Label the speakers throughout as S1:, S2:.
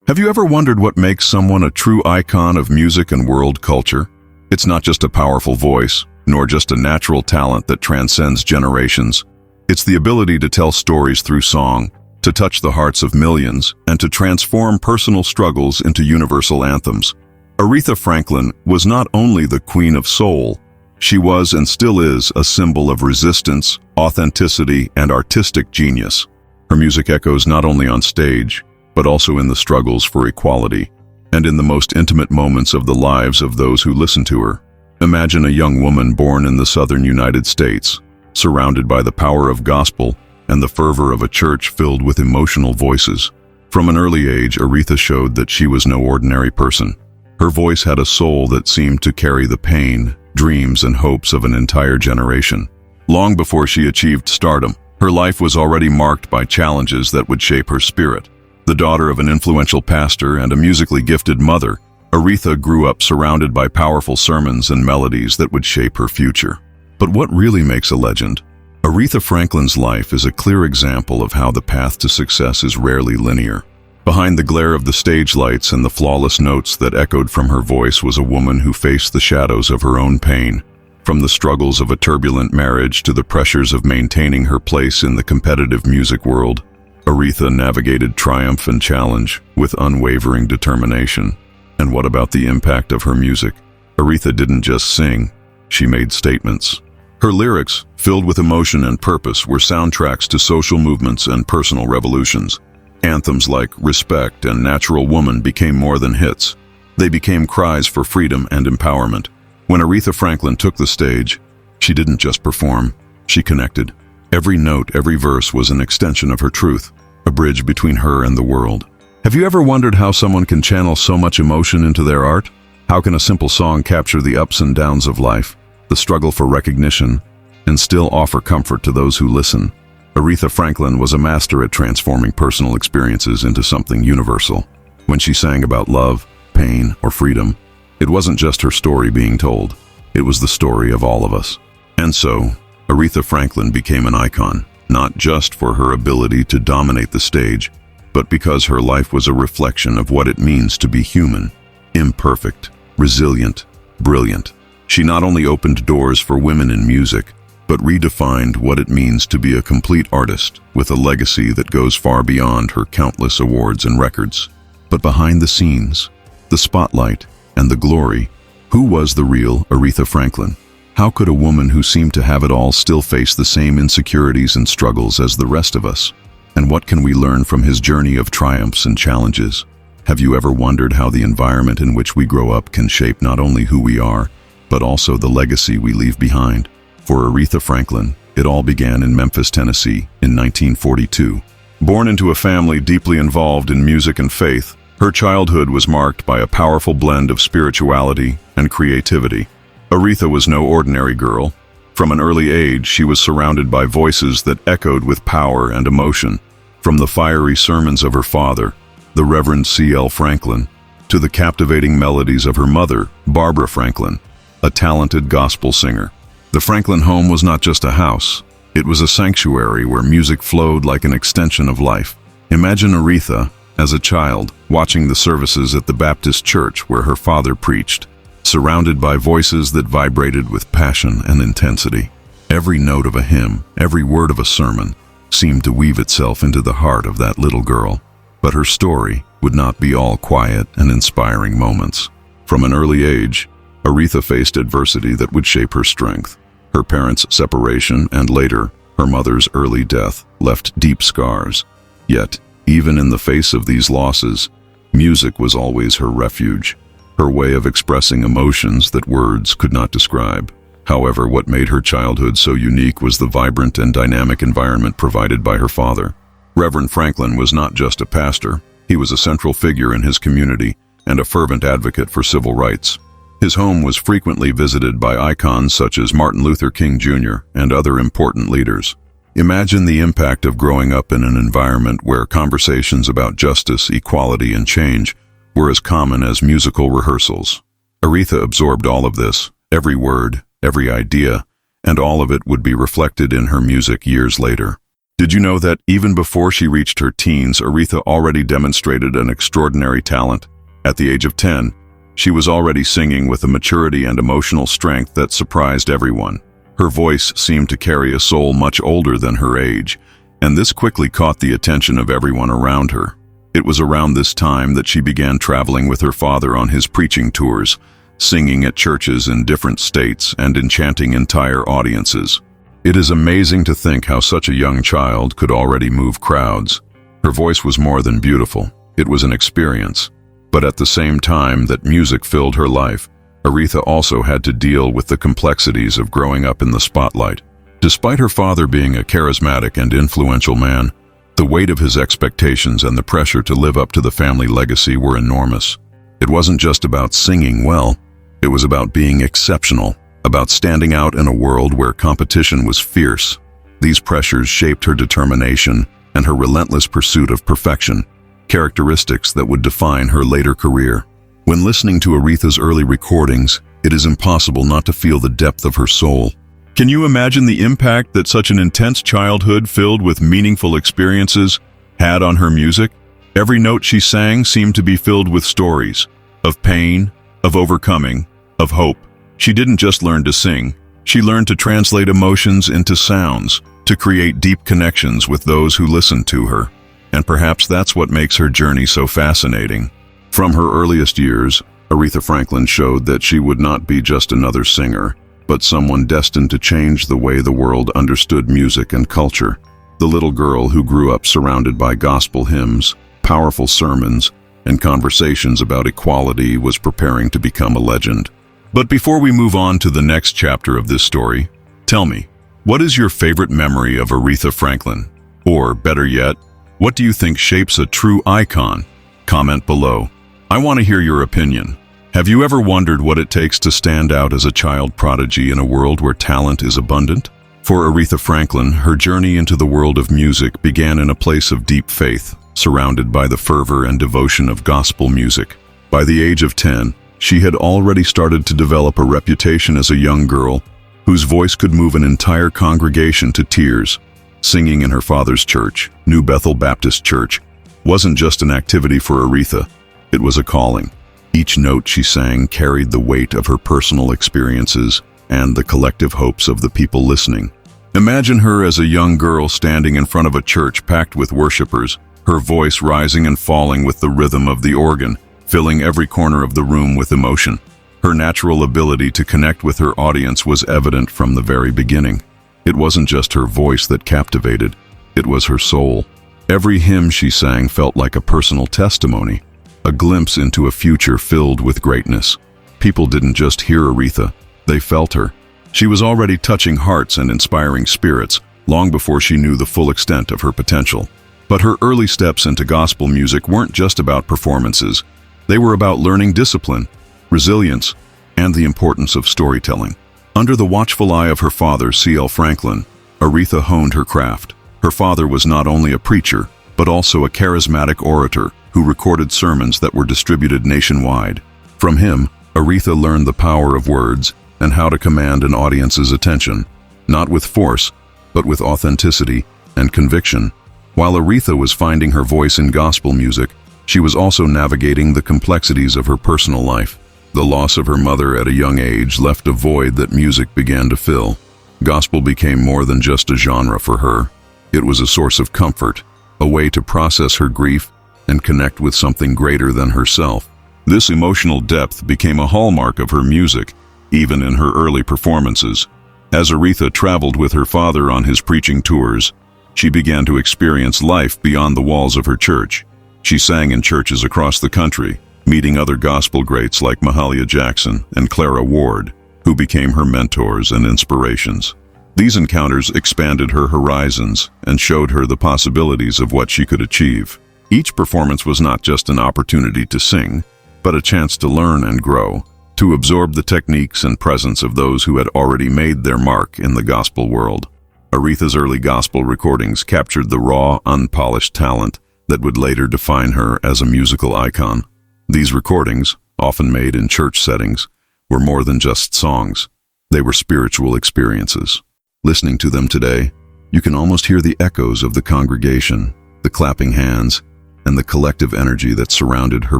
S1: Have you ever wondered what makes someone a true icon of music and world culture? It's not just a powerful voice, nor just a natural talent that transcends generations. It's the ability to tell stories through song, to touch the hearts of millions, and to transform personal struggles into universal anthems. Aretha Franklin was not only the Queen of Soul, she was and still is a symbol of resistance, authenticity, and artistic genius. Her music echoes not only on stage, but also in the struggles for equality, and in the most intimate moments of the lives of those who listen to her. Imagine a young woman born in the southern United States, surrounded by the power of gospel and the fervor of a church filled with emotional voices. From an early age, Aretha showed that she was no ordinary person. Her voice had a soul that seemed to carry the pain, dreams, and hopes of an entire generation. Long before she achieved stardom, her life was already marked by challenges that would shape her spirit. The daughter of an influential pastor and a musically gifted mother, Aretha grew up surrounded by powerful sermons and melodies that would shape her future. But what really makes a legend? Aretha Franklin's life is a clear example of how the path to success is rarely linear. Behind the glare of the stage lights and the flawless notes that echoed from her voice was a woman who faced the shadows of her own pain. From the struggles of a turbulent marriage to the pressures of maintaining her place in the competitive music world, Aretha navigated triumph and challenge with unwavering determination. And what about the impact of her music? Aretha didn't just sing, she made statements. Her lyrics, filled with emotion and purpose, were soundtracks to social movements and personal revolutions. Anthems like Respect and Natural Woman became more than hits. They became cries for freedom and empowerment. When Aretha Franklin took the stage, she didn't just perform, she connected. Every note, every verse was an extension of her truth, a bridge between her and the world. Have you ever wondered how someone can channel so much emotion into their art? How can a simple song capture the ups and downs of life, the struggle for recognition, and still offer comfort to those who listen? Aretha Franklin was a master at transforming personal experiences into something universal. When she sang about love, pain, or freedom, it wasn't just her story being told, it was the story of all of us. And so, Aretha Franklin became an icon, not just for her ability to dominate the stage, but because her life was a reflection of what it means to be human, imperfect, resilient, brilliant. She not only opened doors for women in music, but redefined what it means to be a complete artist with a legacy that goes far beyond her countless awards and records. But behind the scenes, the spotlight, and the glory, who was the real Aretha Franklin? How could a woman who seemed to have it all still face the same insecurities and struggles as the rest of us? And what can we learn from his journey of triumphs and challenges? Have you ever wondered how the environment in which we grow up can shape not only who we are, but also the legacy we leave behind? For Aretha Franklin, it all began in Memphis, Tennessee, in 1942. Born into a family deeply involved in music and faith, her childhood was marked by a powerful blend of spirituality and creativity. Aretha was no ordinary girl. From an early age, she was surrounded by voices that echoed with power and emotion. From the fiery sermons of her father, the Reverend C.L. Franklin, to the captivating melodies of her mother, Barbara Franklin, a talented gospel singer. The Franklin home was not just a house. It was a sanctuary where music flowed like an extension of life. Imagine Aretha, as a child, watching the services at the Baptist church where her father preached, surrounded by voices that vibrated with passion and intensity. Every note of a hymn, every word of a sermon, seemed to weave itself into the heart of that little girl. But her story would not be all quiet and inspiring moments. From an early age, Aretha faced adversity that would shape her strength. Her parents' separation and later, her mother's early death left deep scars. Yet, even in the face of these losses, music was always her refuge, her way of expressing emotions that words could not describe. However, what made her childhood so unique was the vibrant and dynamic environment provided by her father. Reverend Franklin was not just a pastor, he was a central figure in his community and a fervent advocate for civil rights. His home was frequently visited by icons such as Martin Luther King Jr. and other important leaders. Imagine the impact of growing up in an environment where conversations about justice, equality, and change were as common as musical rehearsals. Aretha absorbed all of this, every word, every idea, and all of it would be reflected in her music years later. Did you know that even before she reached her teens, Aretha already demonstrated an extraordinary talent? At the age of 10, she was already singing with a maturity and emotional strength that surprised everyone. Her voice seemed to carry a soul much older than her age, and this quickly caught the attention of everyone around her. It was around this time that she began traveling with her father on his preaching tours, singing at churches in different states and enchanting entire audiences. It is amazing to think how such a young child could already move crowds. Her voice was more than beautiful. It was an experience. But at the same time that music filled her life, Aretha also had to deal with the complexities of growing up in the spotlight. Despite her father being a charismatic and influential man, the weight of his expectations and the pressure to live up to the family legacy were enormous. It wasn't just about singing well, it was about being exceptional, about standing out in a world where competition was fierce. These pressures shaped her determination and her relentless pursuit of perfection, characteristics that would define her later career. When listening to Aretha's early recordings, it is impossible not to feel the depth of her soul. Can you imagine the impact that such an intense childhood filled with meaningful experiences had on her music? Every note she sang seemed to be filled with stories of pain, of overcoming, of hope. She didn't just learn to sing, she learned to translate emotions into sounds, to create deep connections with those who listened to her. And perhaps that's what makes her journey so fascinating. From her earliest years, Aretha Franklin showed that she would not be just another singer, but someone destined to change the way the world understood music and culture. The little girl who grew up surrounded by gospel hymns, powerful sermons, and conversations about equality was preparing to become a legend. But before we move on to the next chapter of this story, tell me, what is your favorite memory of Aretha Franklin? Or, better yet, what do you think shapes a true icon? Comment below. I want to hear your opinion. Have you ever wondered what it takes to stand out as a child prodigy in a world where talent is abundant? For Aretha Franklin, her journey into the world of music began in a place of deep faith, surrounded by the fervor and devotion of gospel music. By the age of 10, she had already started to develop a reputation as a young girl whose voice could move an entire congregation to tears. Singing in her father's church, New Bethel Baptist Church, wasn't just an activity for Aretha, it was a calling. Each note she sang carried the weight of her personal experiences and the collective hopes of the people listening. Imagine her as a young girl standing in front of a church packed with worshipers, her voice rising and falling with the rhythm of the organ, filling every corner of the room with emotion. Her natural ability to connect with her audience was evident from the very beginning. It wasn't just her voice that captivated, it was her soul. Every hymn she sang felt like a personal testimony, a glimpse into a future filled with greatness. People didn't just hear Aretha, they felt her. She was already touching hearts and inspiring spirits long before she knew the full extent of her potential. But her early steps into gospel music weren't just about performances. They were about learning discipline, resilience, and the importance of storytelling. Under the watchful eye of her father, C.L. Franklin, Aretha honed her craft. Her father was not only a preacher, but also a charismatic orator who recorded sermons that were distributed nationwide. From him, Aretha learned the power of words and how to command an audience's attention, not with force, but with authenticity and conviction. While Aretha was finding her voice in gospel music, she was also navigating the complexities of her personal life. The loss of her mother at a young age left a void that music began to fill. Gospel became more than just a genre for her. It was a source of comfort, a way to process her grief and connect with something greater than herself. This emotional depth became a hallmark of her music, even in her early performances. As Aretha traveled with her father on his preaching tours, she began to experience life beyond the walls of her church. She sang in churches across the country, meeting other gospel greats like Mahalia Jackson and Clara Ward, who became her mentors and inspirations. These encounters expanded her horizons and showed her the possibilities of what she could achieve. Each performance was not just an opportunity to sing, but a chance to learn and grow, to absorb the techniques and presence of those who had already made their mark in the gospel world. Aretha's early gospel recordings captured the raw, unpolished talent that would later define her as a musical icon. These recordings, often made in church settings, were more than just songs. They were spiritual experiences. Listening to them today, You can almost hear the echoes of the congregation, the clapping hands, and the collective energy that surrounded her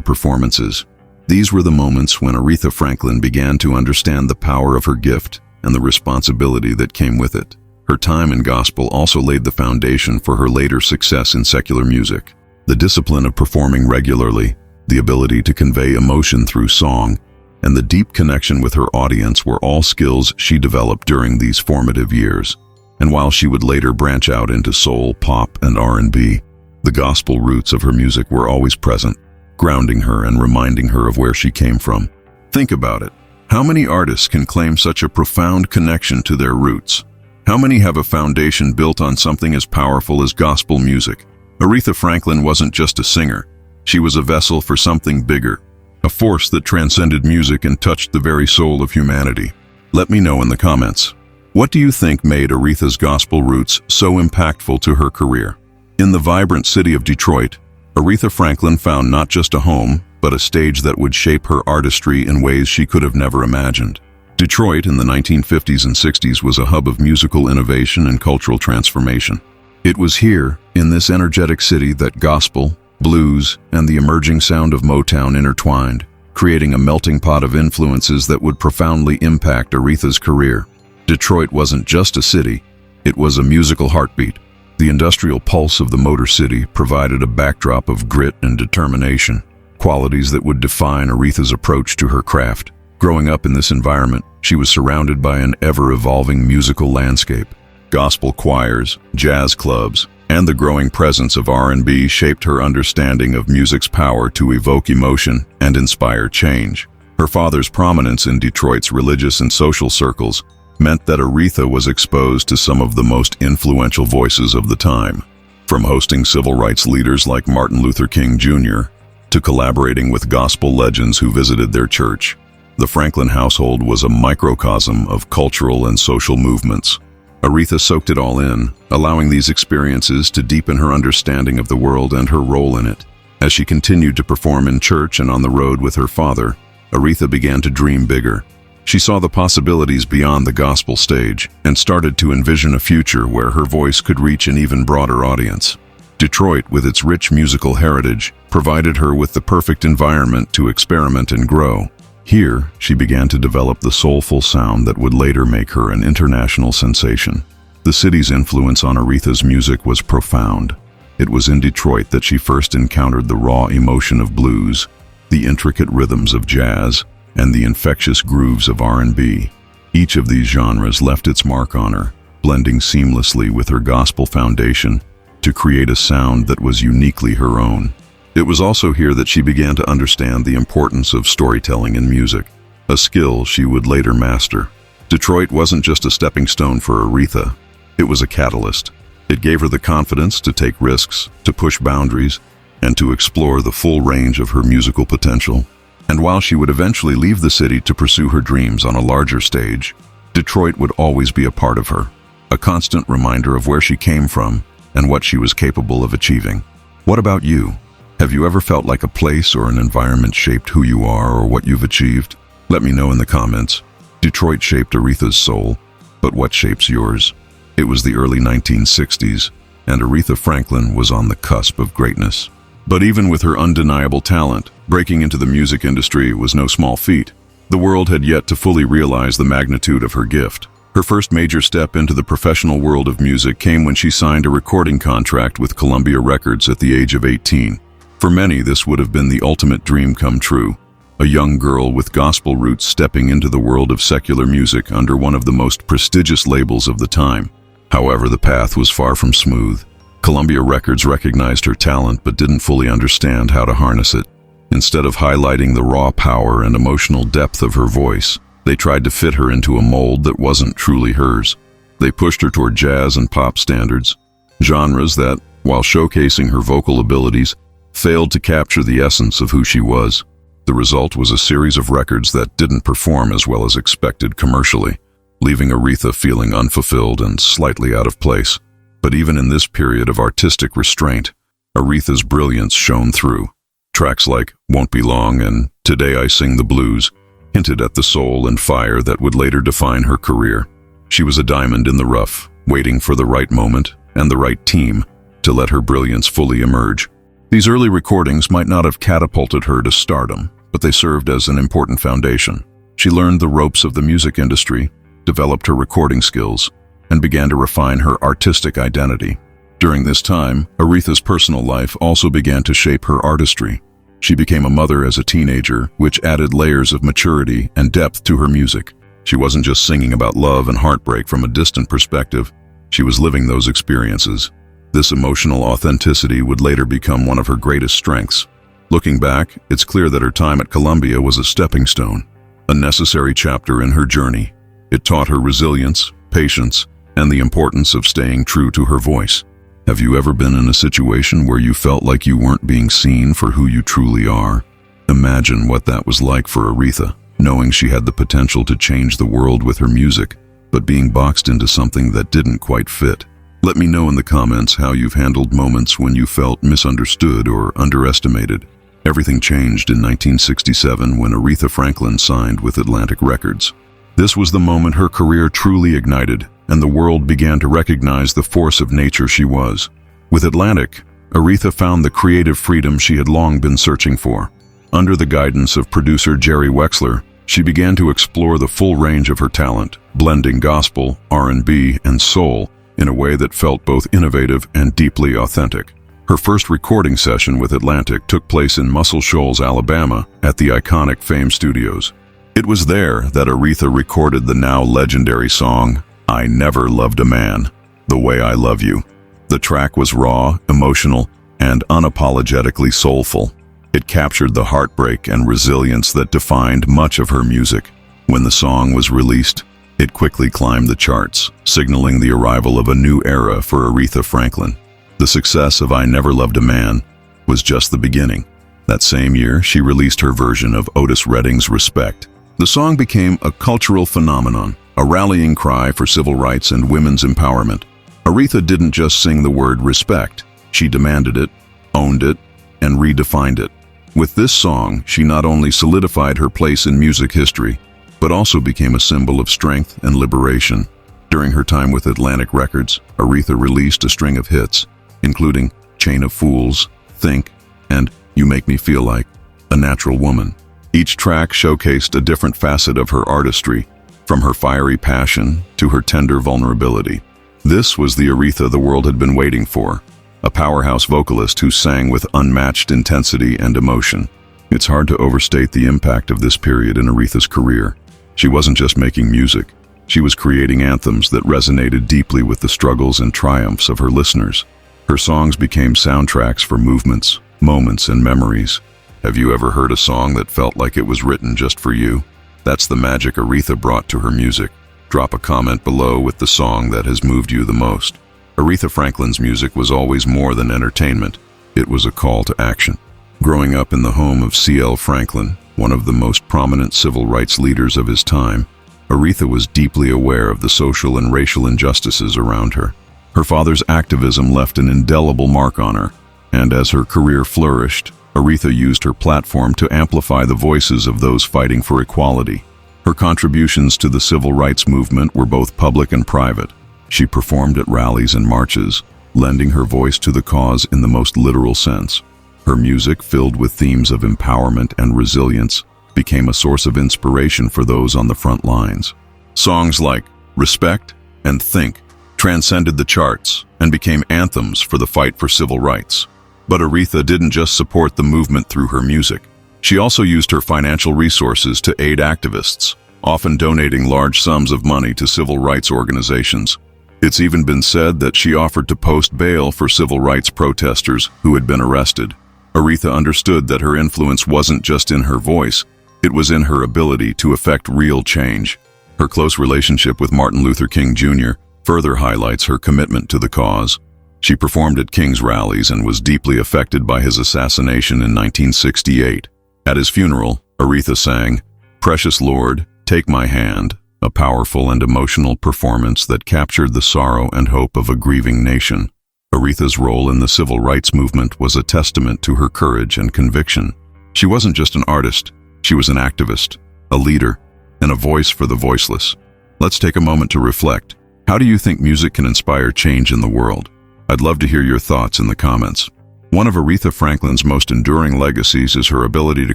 S1: performances. These were the moments when Aretha Franklin began to understand the power of her gift and the responsibility that came with it. Her time in gospel also laid the foundation for her later success in secular music. The discipline of performing regularly, the ability to convey emotion through song, and the deep connection with her audience were all skills she developed during these formative years. And while she would later branch out into soul, pop, and R&B, the gospel roots of her music were always present, grounding her and reminding her of where she came from. Think about it. How many artists can claim such a profound connection to their roots? How many have a foundation built on something as powerful as gospel music? Aretha Franklin wasn't just a singer. She was a vessel for something bigger, a force that transcended music and touched the very soul of humanity. Let me know in the comments. What do you think made Aretha's gospel roots so impactful to her career? In the vibrant city of Detroit, Aretha Franklin found not just a home, but a stage that would shape her artistry in ways she could have never imagined. Detroit in the 1950s and 60s was a hub of musical innovation and cultural transformation. It was here, in this energetic city, that gospel, blues, and the emerging sound of Motown intertwined, creating a melting pot of influences that would profoundly impact Aretha's career. Detroit wasn't just a city, it was a musical heartbeat. The industrial pulse of the Motor City provided a backdrop of grit and determination, qualities that would define Aretha's approach to her craft. Growing up in this environment, she was surrounded by an ever-evolving musical landscape. Gospel choirs, jazz clubs, and the growing presence of R&B shaped her understanding of music's power to evoke emotion and inspire change. Her father's prominence in Detroit's religious and social circles meant that Aretha was exposed to some of the most influential voices of the time. From hosting civil rights leaders like Martin Luther King Jr. to collaborating with gospel legends who visited their church, the Franklin household was a microcosm of cultural and social movements. Aretha soaked it all in, allowing these experiences to deepen her understanding of the world and her role in it. As she continued to perform in church and on the road with her father, Aretha began to dream bigger. She saw the possibilities beyond the gospel stage and started to envision a future where her voice could reach an even broader audience. Detroit, with its rich musical heritage, provided her with the perfect environment to experiment and grow. Here, she began to develop the soulful sound that would later make her an international sensation. The city's influence on Aretha's music was profound. It was in Detroit that she first encountered the raw emotion of blues, the intricate rhythms of jazz, and the infectious grooves of R&B. Each of these genres left its mark on her, blending seamlessly with her gospel foundation to create a sound that was uniquely her own. It was also here that she began to understand the importance of storytelling in music, a skill she would later master. Detroit wasn't just a stepping stone for Aretha, it was a catalyst. It gave her the confidence to take risks, to push boundaries, and to explore the full range of her musical potential. And while she would eventually leave the city to pursue her dreams on a larger stage, Detroit would always be a part of her, a constant reminder of where she came from and what she was capable of achieving. What about you? Have you ever felt like a place or an environment shaped who you are or what you've achieved? Let me know in the comments. Detroit shaped Aretha's soul, but what shapes yours? It was the early 1960s, and Aretha Franklin was on the cusp of greatness. But even with her undeniable talent, breaking into the music industry was no small feat. The world had yet to fully realize the magnitude of her gift. Her first major step into the professional world of music came when she signed a recording contract with Columbia Records at the age of 18. For many, this would have been the ultimate dream come true. A young girl with gospel roots stepping into the world of secular music under one of the most prestigious labels of the time. However, the path was far from smooth. Columbia Records recognized her talent but didn't fully understand how to harness it. Instead of highlighting the raw power and emotional depth of her voice, they tried to fit her into a mold that wasn't truly hers. They pushed her toward jazz and pop standards, genres that, while showcasing her vocal abilities, failed to capture the essence of who she was. The result was a series of records that didn't perform as well as expected commercially, leaving Aretha feeling unfulfilled and slightly out of place. But even in this period of artistic restraint, Aretha's brilliance shone through. Tracks like Won't Be Long and Today I Sing the Blues hinted at the soul and fire that would later define her career. She was a diamond in the rough, waiting for the right moment and the right team to let her brilliance fully emerge. These early recordings might not have catapulted her to stardom, but they served as an important foundation. She learned the ropes of the music industry, developed her recording skills, and began to refine her artistic identity. During this time, Aretha's personal life also began to shape her artistry. She became a mother as a teenager, which added layers of maturity and depth to her music. She wasn't just singing about love and heartbreak from a distant perspective, she was living those experiences. This emotional authenticity would later become one of her greatest strengths. Looking back, it's clear that her time at Columbia was a stepping stone, a necessary chapter in her journey. It taught her resilience, patience, and the importance of staying true to her voice. Have you ever been in a situation where you felt like you weren't being seen for who you truly are? Imagine what that was like for Aretha, knowing she had the potential to change the world with her music, but being boxed into something that didn't quite fit. Let me know in the comments how you've handled moments when you felt misunderstood or underestimated. Everything changed in 1967 when Aretha Franklin signed with Atlantic Records. This was the moment her career truly ignited, and the world began to recognize the force of nature she was. With Atlantic, Aretha found the creative freedom she had long been searching for. Under the guidance of producer Jerry Wexler, she began to explore the full range of her talent, blending gospel, R&B, and soul in a way that felt both innovative and deeply authentic. Her first recording session with Atlantic took place in Muscle Shoals, Alabama, at the iconic Fame Studios. It was there that Aretha recorded the now legendary song, "I Never Loved a Man, the Way I Love You." The track was raw, emotional, and unapologetically soulful. It captured the heartbreak and resilience that defined much of her music. When the song was released, it quickly climbed the charts, signaling the arrival of a new era for Aretha Franklin. The success of "I Never Loved a Man" was just the beginning. That same year, she released her version of Otis Redding's "Respect." The song became a cultural phenomenon, a rallying cry for civil rights and women's empowerment. Aretha didn't just sing the word respect, she demanded it, owned it, and redefined it. With this song, she not only solidified her place in music history, but also became a symbol of strength and liberation. During her time with Atlantic Records, Aretha released a string of hits, including "Chain of Fools," "Think," and "You Make Me Feel Like a Natural Woman." Each track showcased a different facet of her artistry, from her fiery passion to her tender vulnerability. This was the Aretha the world had been waiting for, a powerhouse vocalist who sang with unmatched intensity and emotion. It's hard to overstate the impact of this period in Aretha's career. She wasn't just making music, she was creating anthems that resonated deeply with the struggles and triumphs of her listeners. Her songs became soundtracks for movements, moments, and memories. Have you ever heard a song that felt like it was written just for you? That's the magic Aretha brought to her music. Drop a comment below with the song that has moved you the most. Aretha Franklin's music was always more than entertainment. It was a call to action. Growing up in the home of C.L. Franklin, one of the most prominent civil rights leaders of his time, Aretha was deeply aware of the social and racial injustices around her. Her father's activism left an indelible mark on her, and as her career flourished, Aretha used her platform to amplify the voices of those fighting for equality. Her contributions to the civil rights movement were both public and private. She performed at rallies and marches, lending her voice to the cause in the most literal sense. Her music, filled with themes of empowerment and resilience, became a source of inspiration for those on the front lines. Songs like "Respect" and "Think" transcended the charts and became anthems for the fight for civil rights. But Aretha didn't just support the movement through her music. She also used her financial resources to aid activists, often donating large sums of money to civil rights organizations. It's even been said that she offered to post bail for civil rights protesters who had been arrested. Aretha understood that her influence wasn't just in her voice, it was in her ability to effect real change. Her close relationship with Martin Luther King Jr. further highlights her commitment to the cause. She performed at King's rallies and was deeply affected by his assassination in 1968. At his funeral, Aretha sang, "Precious Lord, Take My Hand," a powerful and emotional performance that captured the sorrow and hope of a grieving nation. Aretha's role in the civil rights movement was a testament to her courage and conviction. She wasn't just an artist, she was an activist, a leader, and a voice for the voiceless. Let's take a moment to reflect. How do you think music can inspire change in the world? I'd love to hear your thoughts in the comments. One of Aretha Franklin's most enduring legacies is her ability to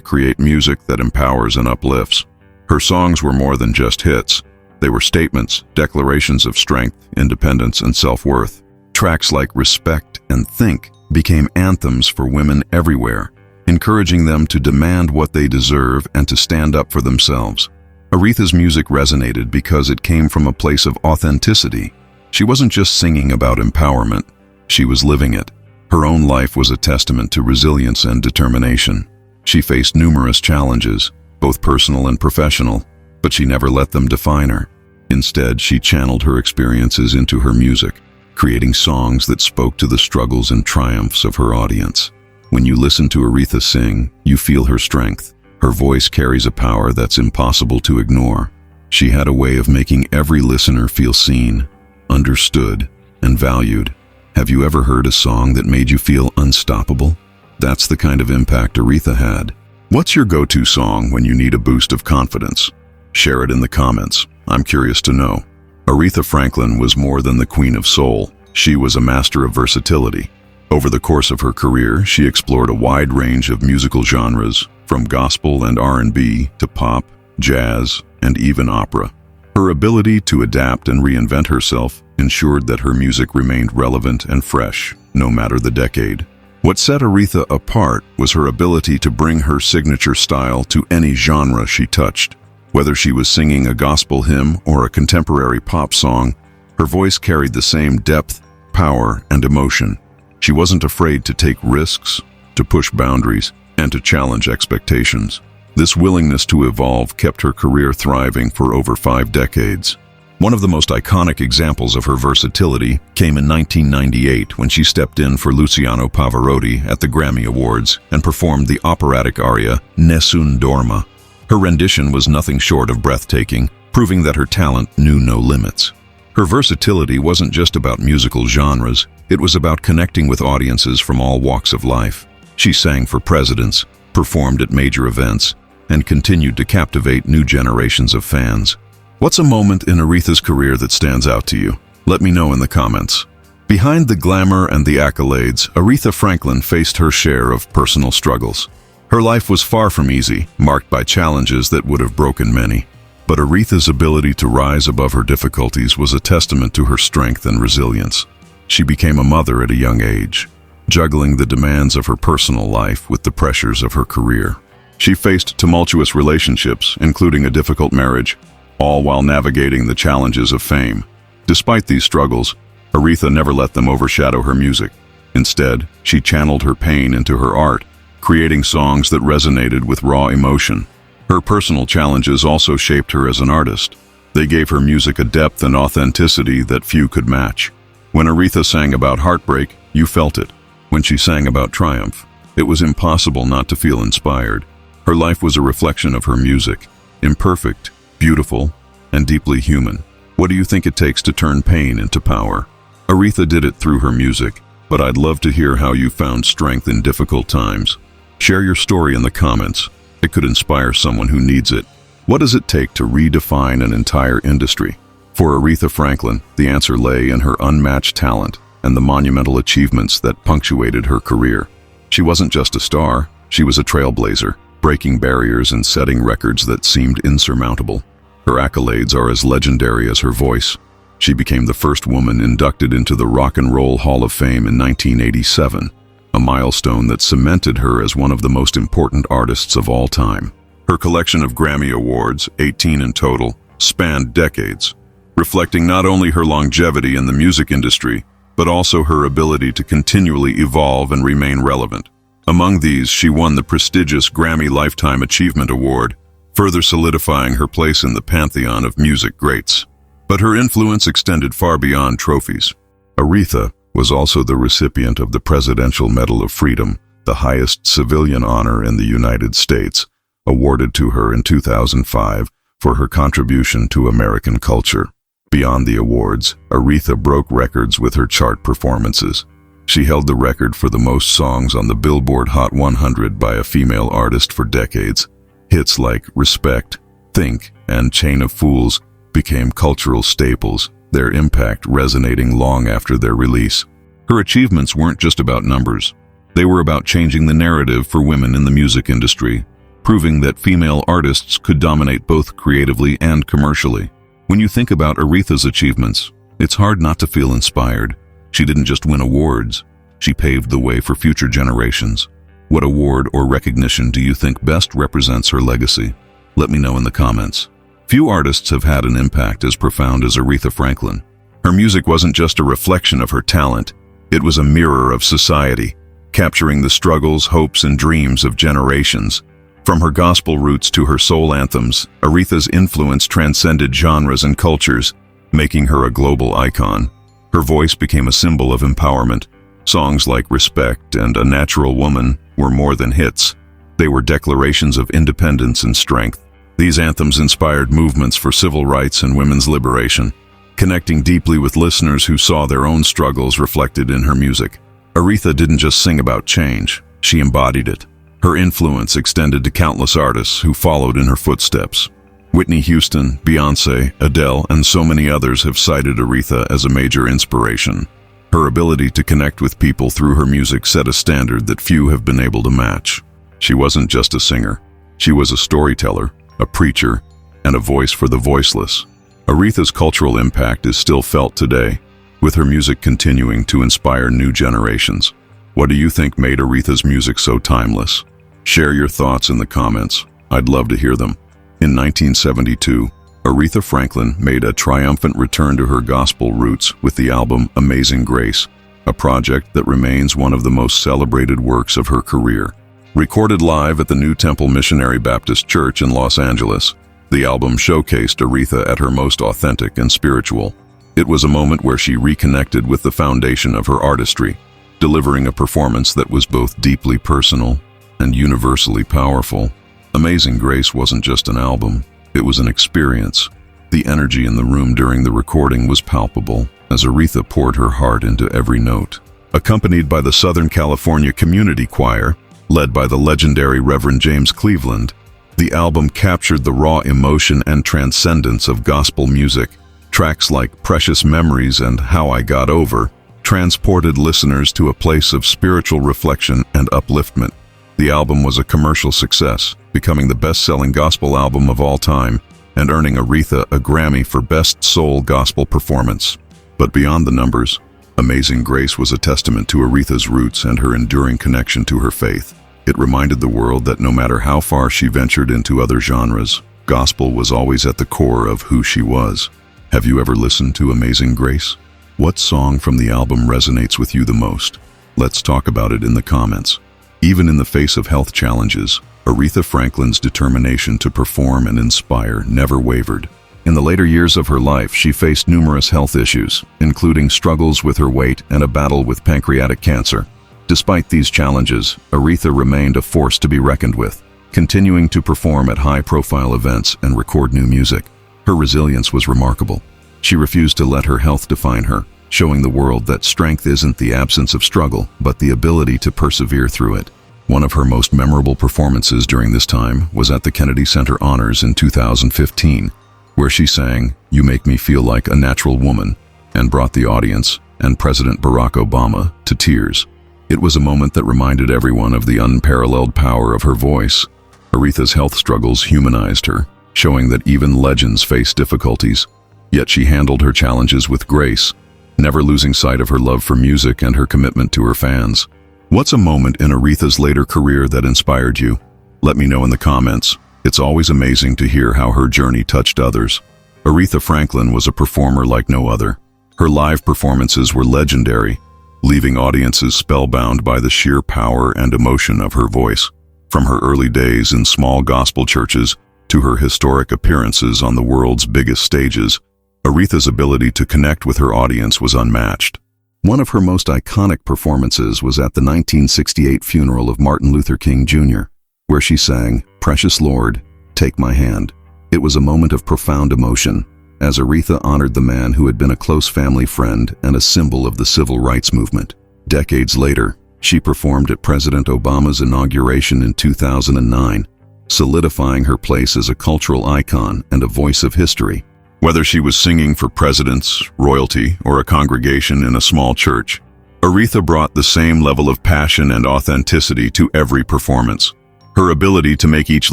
S1: create music that empowers and uplifts. Her songs were more than just hits. They were statements, declarations of strength, independence, and self-worth. Tracks like Respect and Think became anthems for women everywhere, encouraging them to demand what they deserve and to stand up for themselves. Aretha's music resonated because it came from a place of authenticity. She wasn't just singing about empowerment, she was living it. Her own life was a testament to resilience and determination. She faced numerous challenges, both personal and professional, but she never let them define her. Instead, she channeled her experiences into her music, creating songs that spoke to the struggles and triumphs of her audience. When you listen to Aretha sing, you feel her strength. Her voice carries a power that's impossible to ignore. She had a way of making every listener feel seen, understood, and valued. Have you ever heard a song that made you feel unstoppable? That's the kind of impact Aretha had. What's your go-to song when you need a boost of confidence? Share it in the comments. I'm curious to know. Aretha Franklin was more than the queen of soul. She was a master of versatility. Over the course of her career, she explored a wide range of musical genres, from gospel and R&B to pop, jazz, and even opera. Her ability to adapt and reinvent herself ensured that her music remained relevant and fresh, no matter the decade. What set Aretha apart was her ability to bring her signature style to any genre she touched. Whether she was singing a gospel hymn or a contemporary pop song, her voice carried the same depth, power, and emotion. She wasn't afraid to take risks, to push boundaries, and to challenge expectations. This willingness to evolve kept her career thriving for over 5 decades. One of the most iconic examples of her versatility came in 1998 when she stepped in for Luciano Pavarotti at the Grammy Awards and performed the operatic aria Nessun Dorma. Her rendition was nothing short of breathtaking, proving that her talent knew no limits. Her versatility wasn't just about musical genres, it was about connecting with audiences from all walks of life. She sang for presidents, performed at major events, and continued to captivate new generations of fans. What's a moment in Aretha's career that stands out to you? Let me know in the comments. Behind the glamour and the accolades, Aretha Franklin faced her share of personal struggles. Her life was far from easy, marked by challenges that would have broken many. But Aretha's ability to rise above her difficulties was a testament to her strength and resilience. She became a mother at a young age, juggling the demands of her personal life with the pressures of her career. She faced tumultuous relationships, including a difficult marriage, all while navigating the challenges of fame. Despite these struggles, Aretha never let them overshadow her music. Instead, she channeled her pain into her art, creating songs that resonated with raw emotion. Her personal challenges also shaped her as an artist. They gave her music a depth and authenticity that few could match. When Aretha sang about heartbreak, you felt it. When she sang about triumph, it was impossible not to feel inspired. Her life was a reflection of her music, imperfect, beautiful, and deeply human. What do you think it takes to turn pain into power? Aretha did it through her music, but I'd love to hear how you found strength in difficult times. Share your story in the comments. It could inspire someone who needs it. What does it take to redefine an entire industry? For Aretha Franklin, the answer lay in her unmatched talent and the monumental achievements that punctuated her career. She wasn't just a star, she was a trailblazer, breaking barriers and setting records that seemed insurmountable. Her accolades are as legendary as her voice. She became the first woman inducted into the Rock and Roll Hall of Fame in 1987, a milestone that cemented her as one of the most important artists of all time. Her collection of Grammy Awards, 18 in total, spanned decades, reflecting not only her longevity in the music industry, but also her ability to continually evolve and remain relevant. Among these, she won the prestigious Grammy Lifetime Achievement Award, further solidifying her place in the pantheon of music greats. But her influence extended far beyond trophies. Aretha was also the recipient of the Presidential Medal of Freedom, the highest civilian honor in the United States, awarded to her in 2005 for her contribution to American culture. Beyond the awards, Aretha broke records with her chart performances. She held the record for the most songs on the Billboard Hot 100 by a female artist for decades. Hits like Respect, Think, and Chain of Fools became cultural staples, their impact resonating long after their release. Her achievements weren't just about numbers. They were about changing the narrative for women in the music industry, proving that female artists could dominate both creatively and commercially. When you think about Aretha's achievements, it's hard not to feel inspired. She didn't just win awards, she paved the way for future generations. What award or recognition do you think best represents her legacy? Let me know in the comments. Few artists have had an impact as profound as Aretha Franklin. Her music wasn't just a reflection of her talent, it was a mirror of society, capturing the struggles, hopes, and dreams of generations. From her gospel roots to her soul anthems, Aretha's influence transcended genres and cultures, making her a global icon. Her voice became a symbol of empowerment. Songs like Respect and A Natural Woman were more than hits. They were declarations of independence and strength. These anthems inspired movements for civil rights and women's liberation, connecting deeply with listeners who saw their own struggles reflected in her music. Aretha didn't just sing about change, she embodied it. Her influence extended to countless artists who followed in her footsteps. Whitney Houston, Beyoncé, Adele, and so many others have cited Aretha as a major inspiration. Her ability to connect with people through her music set a standard that few have been able to match. She wasn't just a singer. She was a storyteller, a preacher, and a voice for the voiceless. Aretha's cultural impact is still felt today, with her music continuing to inspire new generations. What do you think made Aretha's music so timeless? Share your thoughts in the comments. I'd love to hear them. In 1972, Aretha Franklin made a triumphant return to her gospel roots with the album Amazing Grace, a project that remains one of the most celebrated works of her career. Recorded live at the New Temple Missionary Baptist Church in Los Angeles, the album showcased Aretha at her most authentic and spiritual. It was a moment where she reconnected with the foundation of her artistry, delivering a performance that was both deeply personal and universally powerful. Amazing Grace wasn't just an album, it was an experience. The energy in the room during the recording was palpable as Aretha poured her heart into every note. Accompanied by the Southern California Community Choir, led by the legendary Reverend James Cleveland, the album captured the raw emotion and transcendence of gospel music. Tracks like Precious Memories and How I Got Over transported listeners to a place of spiritual reflection and upliftment. The album was a commercial success, becoming the best-selling gospel album of all time and earning Aretha a Grammy for Best Soul Gospel Performance. But beyond the numbers, Amazing Grace was a testament to Aretha's roots and her enduring connection to her faith. It reminded the world that no matter how far she ventured into other genres, gospel was always at the core of who she was. Have you ever listened to Amazing Grace? What song from the album resonates with you the most? Let's talk about it in the comments. Even in the face of health challenges, Aretha Franklin's determination to perform and inspire never wavered. In the later years of her life, she faced numerous health issues, including struggles with her weight and a battle with pancreatic cancer. Despite these challenges, Aretha remained a force to be reckoned with, continuing to perform at high-profile events and record new music. Her resilience was remarkable. She refused to let her health define her, showing the world that strength isn't the absence of struggle, but the ability to persevere through it. One of her most memorable performances during this time was at the Kennedy Center Honors in 2015, where she sang "You Make Me Feel Like a Natural Woman" and brought the audience and President Barack Obama to tears. It was a moment that reminded everyone of the unparalleled power of her voice. Aretha's health struggles humanized her, showing that even legends face difficulties, yet she handled her challenges with grace, never losing sight of her love for music and her commitment to her fans. What's a moment in Aretha's later career that inspired you? Let me know in the comments. It's always amazing to hear how her journey touched others. Aretha Franklin was a performer like no other. Her live performances were legendary, leaving audiences spellbound by the sheer power and emotion of her voice. From her early days in small gospel churches to her historic appearances on the world's biggest stages, Aretha's ability to connect with her audience was unmatched. One of her most iconic performances was at the 1968 funeral of Martin Luther King Jr., where she sang, "Precious Lord, Take My Hand." It was a moment of profound emotion, as Aretha honored the man who had been a close family friend and a symbol of the civil rights movement. Decades later, she performed at President Obama's inauguration in 2009, solidifying her place as a cultural icon and a voice of history. Whether she was singing for presidents, royalty, or a congregation in a small church, Aretha brought the same level of passion and authenticity to every performance. Her ability to make each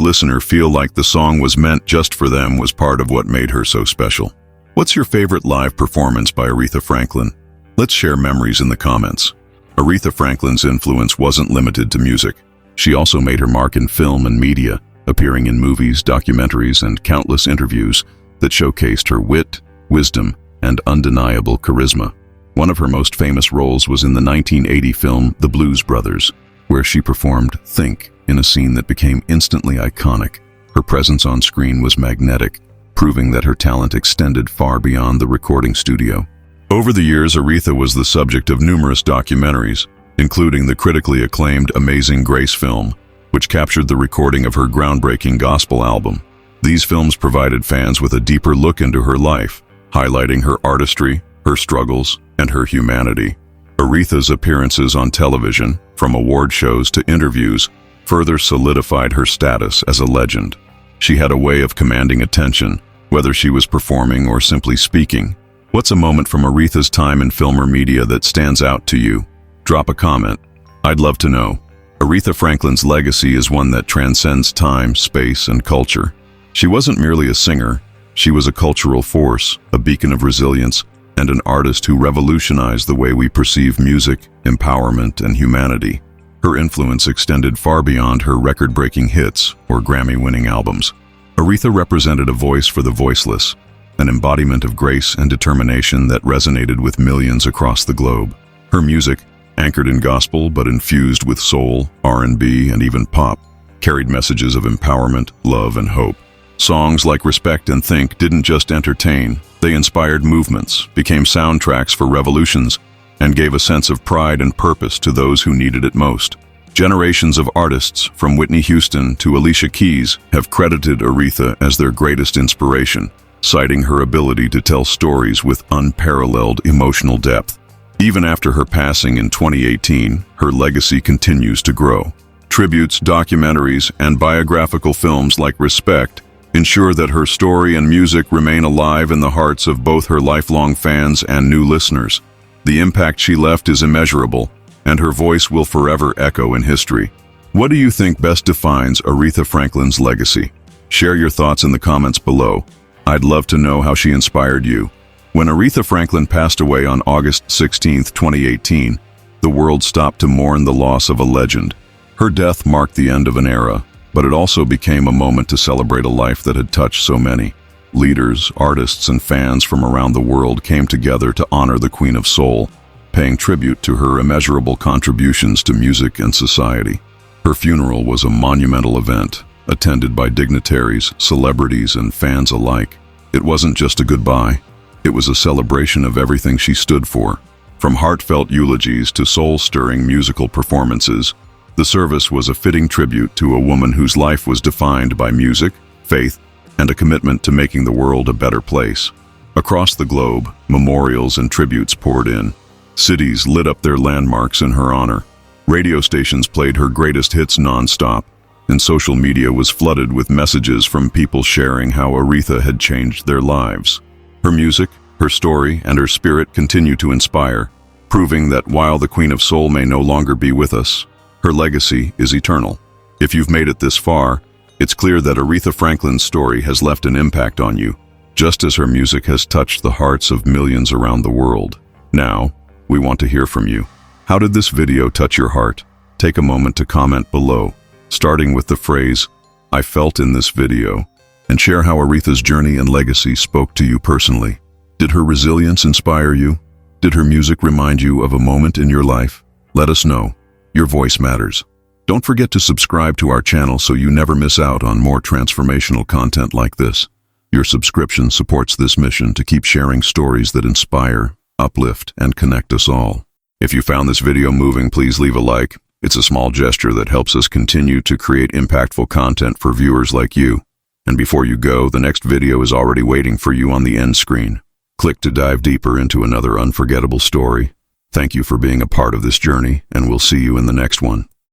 S1: listener feel like the song was meant just for them was part of what made her so special. What's your favorite live performance by Aretha Franklin? Let's share memories in the comments. Aretha Franklin's influence wasn't limited to music. She also made her mark in film and media, appearing in movies, documentaries, and countless interviews that showcased her wit, wisdom, and undeniable charisma. One of her most famous roles was in the 1980 film The Blues Brothers, where she performed Think in a scene that became instantly iconic. Her presence on screen was magnetic, proving that her talent extended far beyond the recording studio. Over the years, Aretha was the subject of numerous documentaries, including the critically acclaimed Amazing Grace film, which captured the recording of her groundbreaking gospel album. These films provided fans with a deeper look into her life, highlighting her artistry, her struggles, and her humanity. Aretha's appearances on television, from award shows to interviews, further solidified her status as a legend. She had a way of commanding attention, whether she was performing or simply speaking. What's a moment from Aretha's time in film or media that stands out to you? Drop a comment. I'd love to know. Aretha Franklin's legacy is one that transcends time, space, and culture. She wasn't merely a singer. She was a cultural force, a beacon of resilience, and an artist who revolutionized the way we perceive music, empowerment, and humanity. Her influence extended far beyond her record-breaking hits or Grammy-winning albums. Aretha represented a voice for the voiceless, an embodiment of grace and determination that resonated with millions across the globe. Her music, anchored in gospel but infused with soul, R&B, and even pop, carried messages of empowerment, love, and hope. Songs like Respect and Think didn't just entertain, they inspired movements, became soundtracks for revolutions, and gave a sense of pride and purpose to those who needed it most. Generations of artists, from Whitney Houston to Alicia Keys, have credited Aretha as their greatest inspiration, citing her ability to tell stories with unparalleled emotional depth. Even after her passing in 2018, her legacy continues to grow. Tributes, documentaries, and biographical films like Respect ensure that her story and music remain alive in the hearts of both her lifelong fans and new listeners. The impact she left is immeasurable, and her voice will forever echo in history. What do you think best defines Aretha Franklin's legacy? Share your thoughts in the comments below. I'd love to know how she inspired you. When Aretha Franklin passed away on August 16, 2018, the world stopped to mourn the loss of a legend. Her death marked the end of an era, but it also became a moment to celebrate a life that had touched so many. Leaders, artists, and fans from around the world came together to honor the Queen of Soul, paying tribute to her immeasurable contributions to music and society. Her funeral was a monumental event, attended by dignitaries, celebrities, and fans alike. It wasn't just a goodbye. It was a celebration of everything she stood for. From heartfelt eulogies to soul-stirring musical performances, the service was a fitting tribute to a woman whose life was defined by music, faith, and a commitment to making the world a better place. Across the globe, memorials and tributes poured in. Cities lit up their landmarks in her honor. Radio stations played her greatest hits non-stop, and social media was flooded with messages from people sharing how Aretha had changed their lives. Her music, her story, and her spirit continue to inspire, proving that while the Queen of Soul may no longer be with us, her legacy is eternal. If you've made it this far, it's clear that Aretha Franklin's story has left an impact on you, just as her music has touched the hearts of millions around the world. Now, we want to hear from you. How did this video touch your heart? Take a moment to comment below, starting with the phrase, "I felt in this video," and share how Aretha's journey and legacy spoke to you personally. Did her resilience inspire you? Did her music remind you of a moment in your life? Let us know. Your voice matters. Don't forget to subscribe to our channel so you never miss out on more transformational content like this. Your subscription supports this mission to keep sharing stories that inspire, uplift, and connect us all. If you found this video moving, please leave a like. It's a small gesture that helps us continue to create impactful content for viewers like you. And before you go, the next video is already waiting for you on the end screen. Click to dive deeper into another unforgettable story. Thank you for being a part of this journey, and we'll see you in the next one.